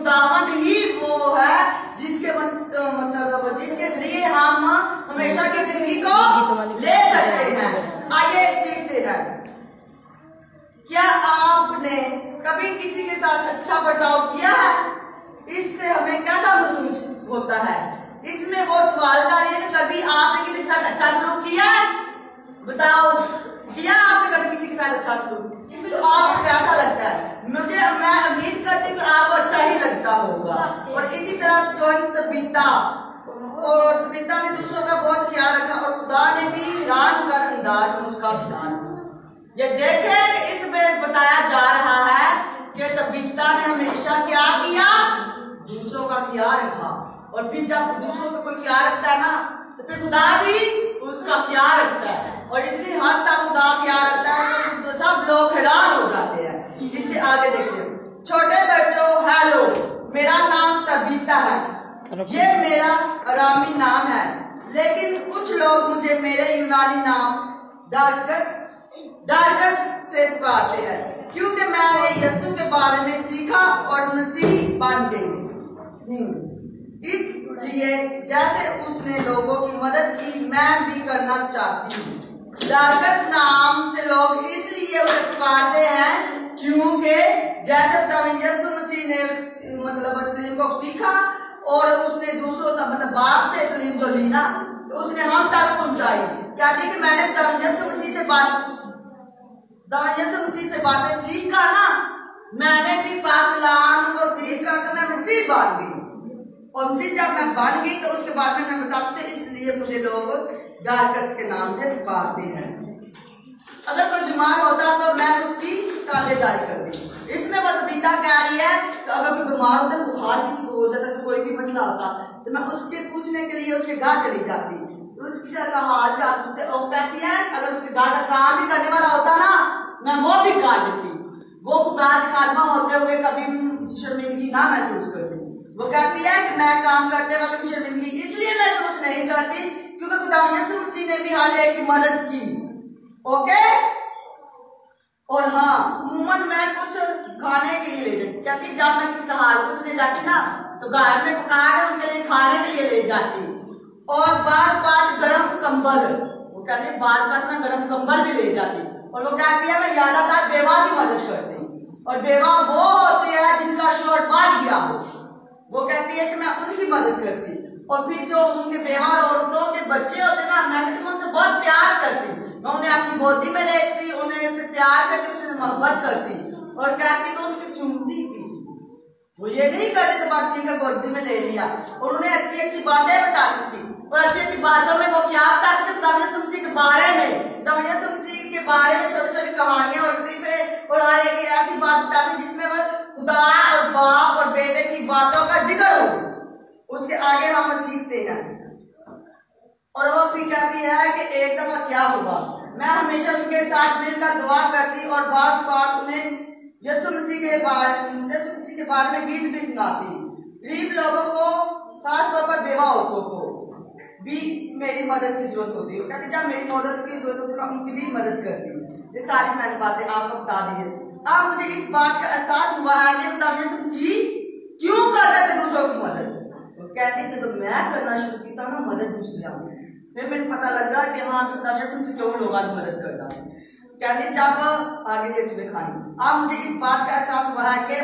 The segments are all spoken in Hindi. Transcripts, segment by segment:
खुदावंद ही वो है जिसके मतलब जिसके जरिए हम हमेशा की जिंदगी को ले सकते हैं। आइए सीखते हैं। क्या आपने कभी किसी के साथ अच्छा बर्ताव किया है? इससे हमें कैसा महसूस होता है? इसमें वो सवाल का है कि कभी आपने किसी के साथ अच्छा सलूक किया है? बताओ, किया आपने कभी किसी के साथ अच्छा सलूक? तो आपको कैसा लगता है? मैं उम्मीद करती हूँ कि आपको अच्छा ही लगता होगा। और इसी तरह जो तबीता ने दूसरों का बहुत ख्याल रखा और खुदा ने भी हैरान कर अंदाज में उसका ध्यान। ये देखें कि इसमें बताया जा रहा है कि तबीता ने हमेशा क्या किया? दूसरों का ख्याल रखा। और फिर जब दूसरों का कोई ख्याल रखता है ना, तो फिर खुदा भी उसका ख्याल रखता है। और इतनी हद तक खुदा ख्याल रखता है तो सब लोग हैरान हो जाते हैं। इससे आगे देखिए, छोटे बच्चों हेलो, मेरा नाम तबीता है। ये मेरा अरामी नाम है, लेकिन कुछ लोग मुझे मेरे यूनानी नाम डार्कस से पुकारते हैं, क्योंकि मैंने यीशु के बारे में सीखा और मसीह बन गई। इसलिए जैसे उसने लोगों की मदद की, मैं भी करना चाहती हूँ। डार्कस नाम से लोग इसलिए उसे पुकारते हैं क्योंकि जैसे यीशु मसीह ने मतलब तलीम को सीखा और उसने दूसरों तक मतलब बाप से तलीम को ली ना, तो उसने हम तक पहुंचाई। कहती कि मैंने यीशु मसीह से बातें सीखा ना, मैंने भी पाक कलाम को सीखा कि मैं मसीह बन गई। और मसीह जब मैं बन गई तो उसके बाद में मैं बताती, इसलिए मुझे लोग डार्कस के नाम से पुकारते हैं। अगर कोई बीमार होता तो मैं उसकी ताबेदारी करती। इसमें वो तबीता कह रही है कि अगर कोई बीमार होता, बुखार किसी को हो जाता, तो कोई भी मसला होता, तो मैं उसके पूछने के लिए उसके घर चली जाती, उसकी का हाल चाल पूछते। और कहती है अगर उसके घर का काम भी करने वाला होता ना, मैं वो भी कर देती। वो खुदा की खादमा होते हुए कभी शर्मिंदगी ना महसूस करती। वो कहती है कि मैं काम करते वक्त शर्मिंदगी इसलिए महसूस नहीं करती क्योंकि खुदा यीशु मसीह ने भी हर एक की मदद की। ओके। और हाँ, उम्मन मैं कुछ खाने के लिए ले जाती। कहती जब मैं किसी का हाल पूछने जाती ना, तो घर में पका के उनके लिए खाने के लिए ले जाती। और बाज बात गर्म कंबल, वो कहती बाज बात में गर्म कंबल भी ले जाती। और वो कहती है मैं ज्यादातर बेवा की मदद करती। और बेवा वो होते हैं जिनका शोर मर गया हो, वो कहती है कि मैं उनकी मदद करती। और फिर जो उनके बेवा औरतों के बच्चे होते ना, मैं उनसे बहुत प्यार करती। मैं उन्हें अपनी गोदी में लेती, उन्हें उनसे प्यार करती, उनसे मोहब्बत करती। और कहती कि उनकी चुमती थी। वो ये नहीं करती तो बच्ची का गोदी में ले लिया। और उन्हें अच्छी अच्छी बातें बताती थी। और अच्छी अच्छी बातों में वो क्या बताती थी? खुदा यीशु मसीह के बारे में, खुदा यीशु मसीह के बारे में छोटी छोटी कहानियां होती थी। और हर एक ऐसी बात बताती जिसमें वो खुदा और बाप और बेटे की बातों का जिक्र हो। उसके आगे हम सीखते हैं। और वो फिर कहती है कि एक दफा क्या हुआ, मैं हमेशा उनके साथ मिलकर दुआ करती और बात बात उन्हें यीशु मसीह के बारे में गीत भी सुनाती। गरीब लोगों को, खास तौर पर बेवा औरतों को भी मेरी मदद की जरूरत होती है। कहती जब मेरी मदद की जरूरत होती है मैं उनकी भी मदद करती हूँ। ये सारी मैंने बातें आपको बता दी है। अब मुझे इस बात का एहसास हुआ है कि खुदा यीशु मसीह क्यों करते थे दूसरों की मदद। तो कहती जब मैं करना शुरू किया ना मदद दूसरे, फिर मैंने पता लगा कि हाँ खुदा यीशु मसीह क्यों लोगों की मदद करता है। कहते जब आगे जैसे दिखाई, अब मुझे इस बात का एहसास हुआ है कि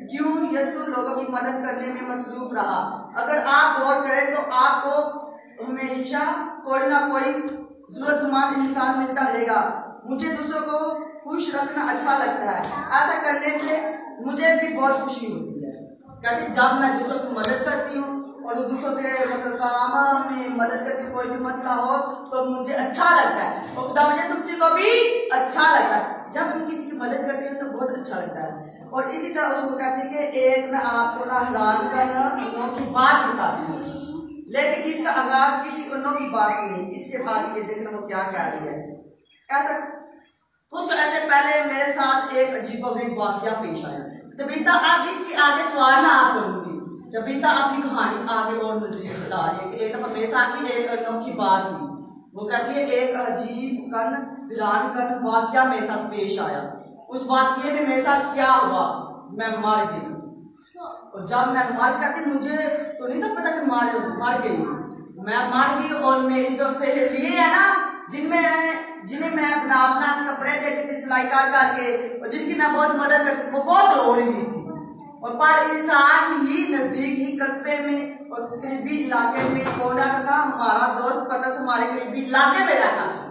क्यों यीशु लोगों की मदद करने में मसरूफ रहा। अगर आप गौर करें तो आपको हमेशा कोई ना कोई जरूरतमंद इंसान मिलता रहेगा। मुझे दूसरों को खुश रखना अच्छा लगता है। ऐसा करने से मुझे भी बहुत खुशी होती है। कहते जब मैं दूसरों की मदद करती हूँ और दूसरों के मतलब काम में मदद करती हूँ, कोई भी मसला हो तो मुझे अच्छा लगता है। और खुदा मुझे सबसे को भी अच्छा लगता है। जब हम किसी की मदद करते हैं तो बहुत अच्छा लगता है। और इसी तरह उसको कहते हैं कि एक मैं आपको ना हैरान करना की बात बताती हूँ, लेकिन इसका आगाज किसी अनोखी बात से नहीं। इसके बाद ये देखना वो क्या कह रही है। ऐसा कुछ ऐसे पहले मेरे साथ एक अजीबोगरीब वाकया पेश आया। तबीता अब इसकी आगे सवाल मैं आप करूंगी। तबीता अपनी कहानी आगे और मजीद बता रही है कि एक दफा मेरे साथ भी एक अनोखी बात हुई। वो कहती है एक अजीब हैरान कन वाकया मेरे साथ पेश आया। उस वाकये में मेरे साथ क्या हुआ, मैं मर गई। और जब मैं रुमाल कहती, मुझे तो नहीं था पता कि मार गई, मैं मार गई। और मेरी जो सहेली है ना, जिन्हें मैं अपना कपड़े देती थी सिलाई करके, और जिनकी मैं बहुत मदद करती थी, वो बहुत रो रही थी। और पर इस साथ ही नजदीक ही कस्बे में और करीबी इलाके में कौन रहता था, हमारा दोस्त पता से हमारे करीबी इलाके में रहता था।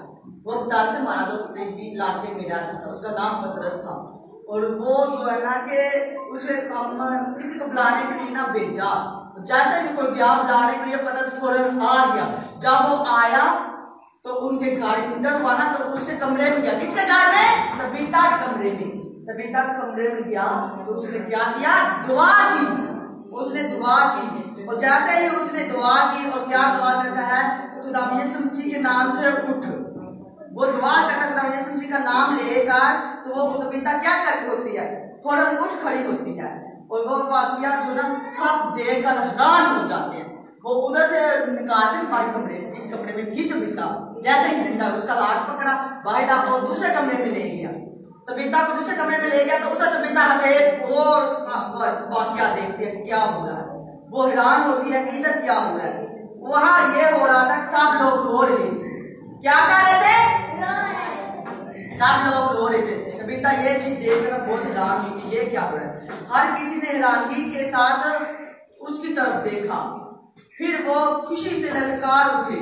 वो बताते हमारा दोस्त करीबी इलाके में रहता था, उसका नाम पतरस था। और वो जो है ना कि उसे हम किसी को बुलाने के लिए ना भेजा, जैसे ही कोई गया बुलाने के लिए, पतरस फौरन आ गया। जब वो आया तो उनके घर इंटर हुआ ना, तो उसके कमरे में गया। किसके घर में? तबीता के कमरे में। तबीता के कमरे में गया तो उसने क्या किया? दुआ की। उसने दुआ की, और जैसे ही उसने दुआ की, और क्या दुआ करता है? खुदा यीशु मसीह के नाम से उठ। वो दुआ करता खुदा यीशु मसीह का नाम लेकर, तो वो तबीता क्या करती होती है? फौरन उठ खड़ी होती है। और वो वाकया जो ना सब देखकर हैरान हो जाते हैं। वो उधर से निकालते हैं बाहर कमरे से, जिस कमरे में थी तबीता, जैसे ही जिंदा उसका हाथ पकड़ा, बाहर ला और दूसरे कमरे में ले गया। तबीता को दूसरे कमरे में ले गया तो उधर तबीता हमें और वाकया देखती है क्या हो रहा है। वो हैरान होती है कि इधर क्या हो रहा है। वहां ये हो रहा था कि सब लोग रो रहे थे। क्या कर रहे थे? सब लोग रो रहे थे। तबीता ये चीज देखकर बहुत हैरान हुई कि ये क्या हो रहा है। हर किसी ने हैरानगी के साथ उसकी तरफ देखा, फिर वो खुशी से ललकार उठे।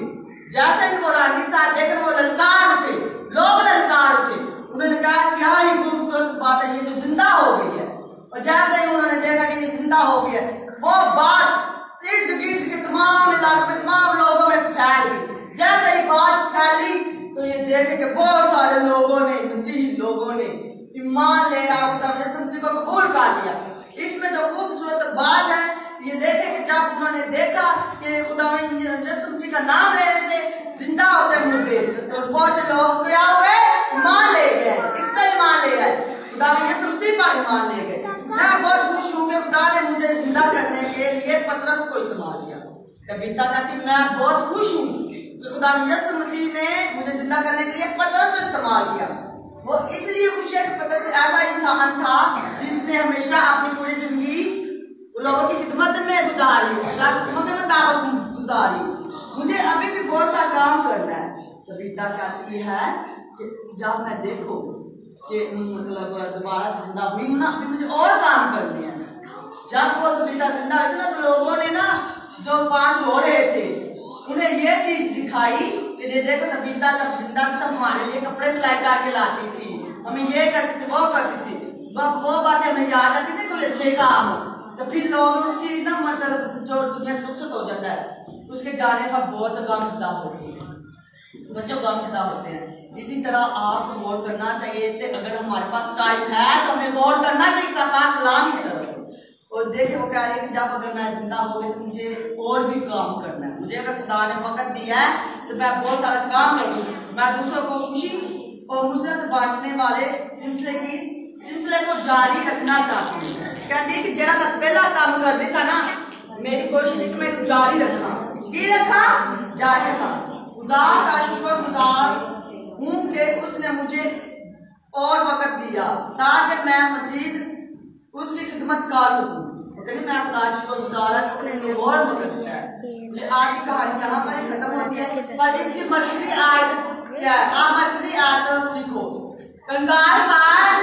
जैसे ही वो हैरानगी साथ देखकर वो ललकार उठे, लोग ललकार उठे। उन्होंने कहा क्या ही खूबसूरत बात है, ये तो जिंदा हो गई है। और जैसे ही उन्होंने देखा कि ये जिंदा हो गई है, वो बात इर्द गिर्द के तमाम इलाके में, तमाम लोगों में फैल गई। जैसे ही बात फैली तो ये देखे कि बहुत सारे लोगों ने, मसीही लोगों ने ईमान ले यीशु मसीह को कबूल कर लिया। इसमें जो खूबसूरत बात है ये देखे कि जब उन्होंने देखा कि खुदा यीशु मसीह का नाम लेने से जिंदा होते मुर्दे, तो बहुत से लोग क्या हुए? ईमान ले गए। इस पर ईमान ले गए, खुदा यीशु मसीह पर ईमान ले गए। मैं बहुत खुश हूँ कि खुदा ने मुझे जिंदा करने के लिए पतरस को इस्तेमाल किया। तबीता कहती मैं बहुत खुश हूँ कि खुदा यीशु मसीह ने मुझे जिंदा करने के लिए पतरस को इस्तेमाल किया। वो इसलिए खुश है कि पतरस ऐसा इंसान था जिसने हमेशा अपनी पूरी जिंदगी लोगों की खिदमत में गुजारी, खिदमत के मुताबिक गुजारी। मुझे अभी भी बहुत सा काम करना है। तबीता कहती है कि जब मैं देखो कि मतलब दोबारा जिंदा हुई ना, फिर मुझे और काम करने हैं। जब वो तबीता जिंदा हुई ना, तो लोगों ने ना जो पास हो रहे थे उन्हें ये चीज दिखाई कि देखो तबीता जब जिंदा थी तो हमारे लिए कपड़े सिलाई करके लाती थी, हमें ये करती थी, वो करती थी। वो बात हमें याद आती थी कोई अच्छे काम हो, तो फिर लोग उसकी ना मतलब जो दुनिया सुरक्षित हो जाता है, उसके जाने पर बहुत गमजदा होती है, बच्चों गमजदा होते हैं। इसी तरह आपको गौर करना चाहिए कि अगर हमारे पास टाइम है तो हमें गौर करना चाहिए कलाम की तरफ। और देखिए वो कह रही है कि जब अगर मैं जिंदा हो गई तो मुझे और भी काम करना है। मुझे अगर खुदा ने वक्त दिया है तो मैं बहुत सारा काम करूँ। मैं दूसरों को खुशी और मुसीबत बांटने वाले सिलसिले को जारी रखना चाहती हूँ। कहती कि जरा मैं पहला काम कर दी था ना, मेरी कोशिश मैं जारी रखा। जारी रखा। खुदा का शुक्रगुजार हूँ कि उसने मुझे और वक्त दिया ताकि मैं मजीद उसकी खिदमत कर सकूँ। कहते मैं खुदा का शुक्रगुजार उसने मुझे और वक्त दिया है। आज की कहानी यहाँ पर खत्म होती है, पर इसकी मर्कजी आयत क्या है? आप मर्कजी आयत सीखो। कंगाल पर